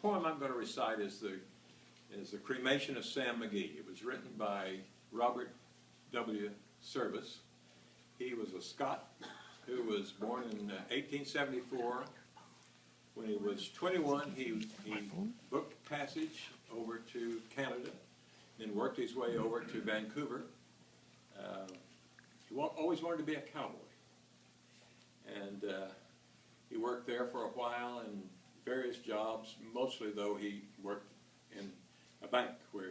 poem I'm going to recite is the Cremation of Sam Magee. It was written by Robert W. Service. He was a Scot who was born in 1874. When he was 21, he booked passage over to Canada, then worked his way over to Vancouver. He always wanted to be a cowboy. And he worked there for a while in various jobs. Mostly, though, he worked in a bank, which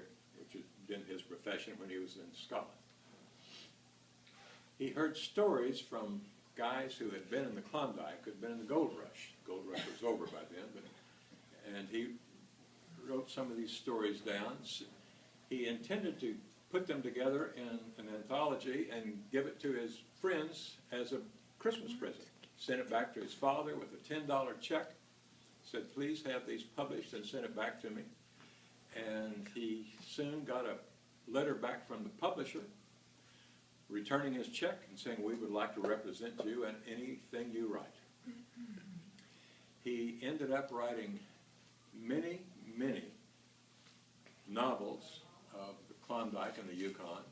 had been his profession when he was in Scotland. He heard stories from guys who had been in the Klondike, who had been in the gold rush. The gold rush was over by then, and he wrote some of these stories down. He intended to put them together in an anthology and give it to his friends as a Christmas present. Sent it back to his father with a $10 check. Said, please have these published, and sent it back to me. And he soon got a letter back from the publisher returning his check and saying, we would like to represent you in anything you write. He ended up writing many, many novels of the Klondike and the Yukon.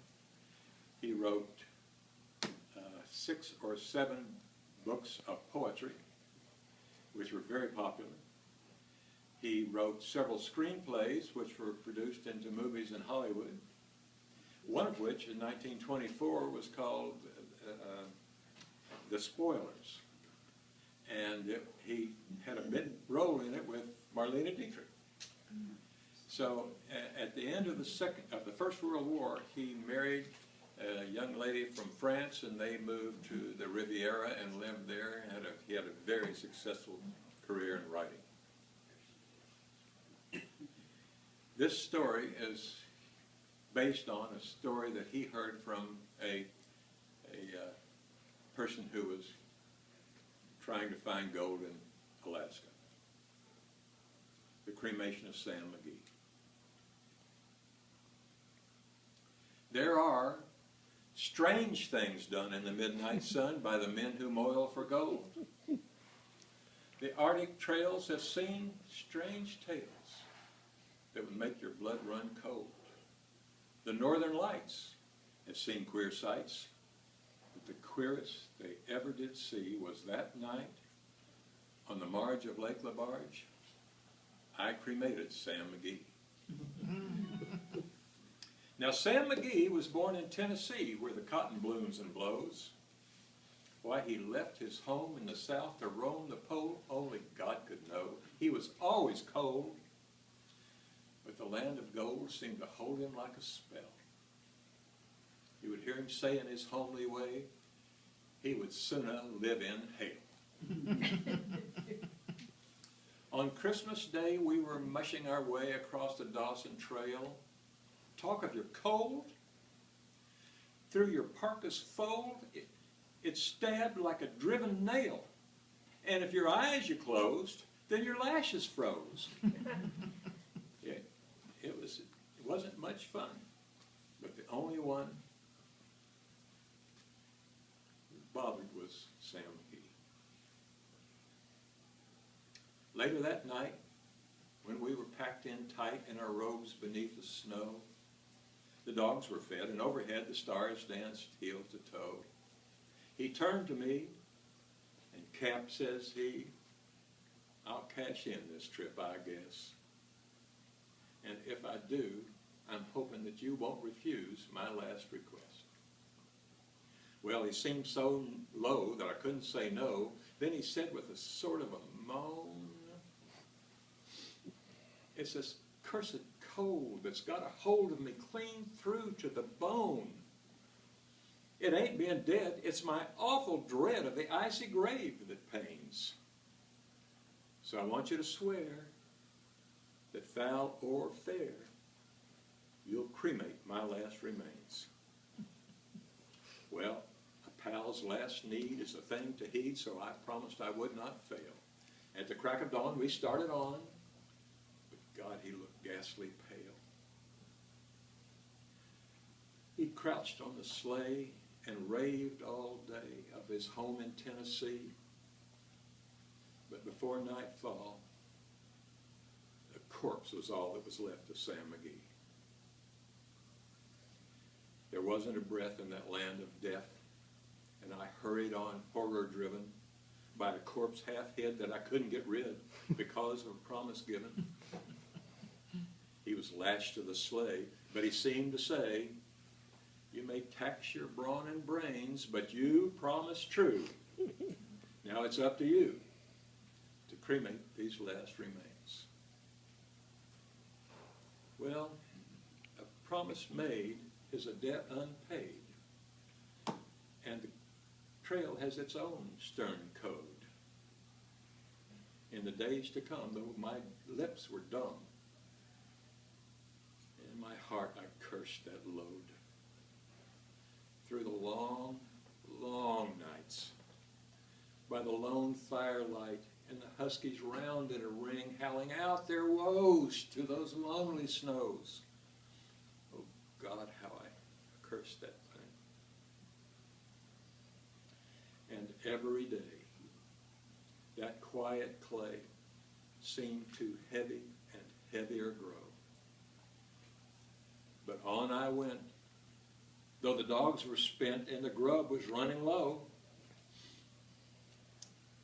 He wrote 6 or 7 books of poetry, which were very popular. He wrote several screenplays, which were produced into movies in Hollywood, one of which in 1924 was called The Spoilers. And he had a mid-role in it with Marlene Dietrich. So at the end of the First World War, he married a young lady from France, and they moved to the Riviera and lived there. He had a very successful career in writing. This story is based on a story that he heard from a person who was trying to find gold in Alaska. The Cremation of Sam Magee. There are strange things done in the midnight sun by the men who moil for gold. The Arctic trails have seen strange tales that would make your blood run cold. The Northern Lights have seen queer sights, but the queerest they ever did see was that night on the marge of Lake LaBarge. I cremated Sam Magee. Now, Sam Magee was born in Tennessee, where the cotton blooms and blows. Why he left his home in the South to roam the pole, only God could know. He was always cold, but the land of gold seemed to hold him like a spell. You would hear him say in his homely way, he would sooner live in hell. On Christmas Day, we were mushing our way across the Dawson Trail. Talk of your cold. Through your parka's fold, it stabbed like a driven nail. And if your eyes you closed, then your lashes froze. It wasn't much fun, but the only one who bothered was Sam Magee. Later that night, when we were packed in tight in our robes beneath the snow, the dogs were fed, and overhead the stars danced heel to toe. He turned to me, and Cap, says he, I'll cash in this trip, I guess. And if I do, I'm hoping that you won't refuse my last request. Well, he seemed so low that I couldn't say no. Then he said with a sort of a moan, it's this cursed cold that's got a hold of me clean through to the bone. It ain't being dead, it's my awful dread of the icy grave that pains. So I want you to swear that foul or fair, you'll cremate my last remains. Well, a pal's last need is a thing to heed, so I promised I would not fail. At the crack of dawn, we started on, but God, he looked ghastly pale. He crouched on the sleigh and raved all day of his home in Tennessee. But before nightfall, the corpse was all that was left of Sam Magee. There wasn't a breath in that land of death, and I hurried on, horror-driven, by a corpse half-hid that I couldn't get rid because of a promise given. He was lashed to the sleigh, but he seemed to say, "You may tax your brawn and brains, but you promised true. Now it's up to you to cremate these last remains." Well, a promise made is a debt unpaid, and the trail has its own stern code. In the days to come, though my lips were dumb, in my heart I cursed that load. Through the long, long nights, by the lone firelight, and the huskies round in a ring, howling out their woes to those lonely snows. Oh God, how I cursed that thing. And every day, that quiet clay seemed to heavy and heavier grow. But on I went, though the dogs were spent and the grub was running low.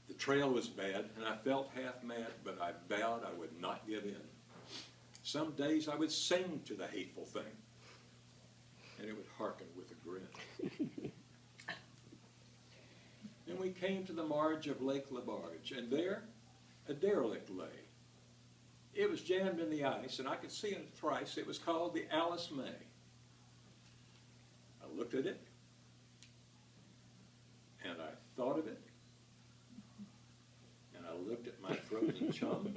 The trail was bad, and I felt half mad, but I vowed I would not give in. Some days I would sing to the hateful thing, and it would hearken with a grin. Then we came to the marge of Lake Labarge, and there a derelict lay. It was jammed in the ice, and I could see it thrice. It was called the Alice May. I looked at it, and I thought of it, and I looked at my frozen chum,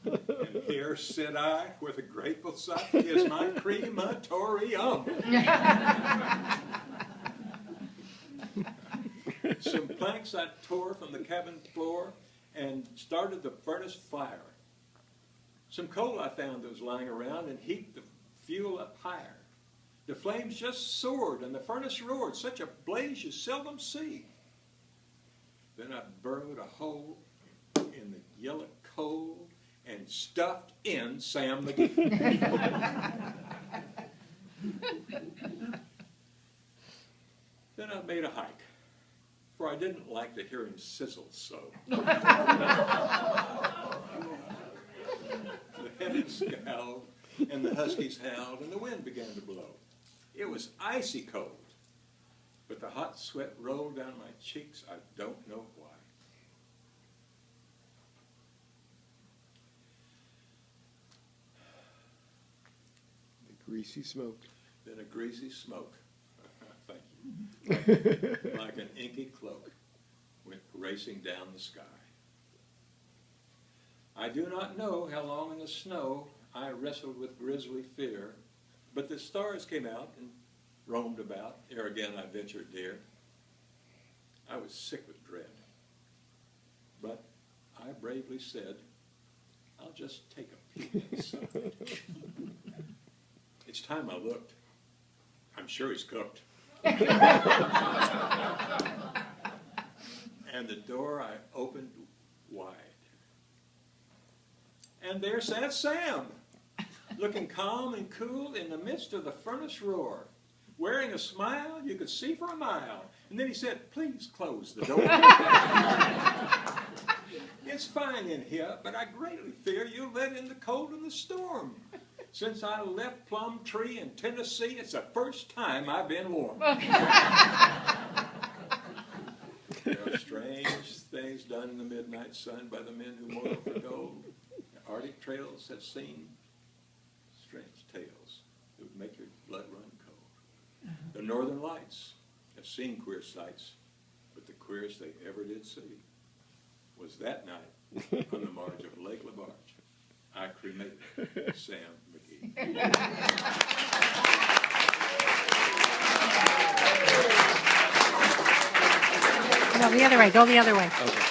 and here sit I with a grateful sight is my crematorium. Some planks I tore from the cabin floor and started the furnace fire. Some coal I found that was lying around and heaped the fuel up higher. The flames just soared and the furnace roared, such a blaze you seldom see. Then I burrowed a hole in the yellow coal and stuffed in Sam Magee. Then I made a hike, for I didn't like to hear him sizzle so. The heavens scowled, and the huskies howled, and the wind began to blow. It was icy cold, but the hot sweat rolled down my cheeks, I don't know why. The greasy smoke. Then a greasy smoke, thank you, like an inky cloak, went racing down the sky. I do not know how long in the snow I wrestled with grisly fear, but the stars came out and roamed about, ere again I ventured near. I was sick with dread, but I bravely said, I'll just take a peek inside. It's time I looked. I'm sure he's cooked. And the door I opened wide. And there sat Sam, looking calm and cool in the midst of the furnace roar, wearing a smile you could see for a mile. And then he said, please close the door. It's fine in here, but I greatly fear you'll let in the cold and the storm. Since I left Plum Tree in Tennessee, it's the first time I've been warm. There are strange things done in the midnight sun by the men who moil for gold. The Arctic trails have seen strange tales that would make your blood run cold. The Northern Lights have seen queer sights, but the queerest they ever did see was that night on the marge of Lake Labarge. I cremated Sam Magee. No, the other way. Go the other way. Okay.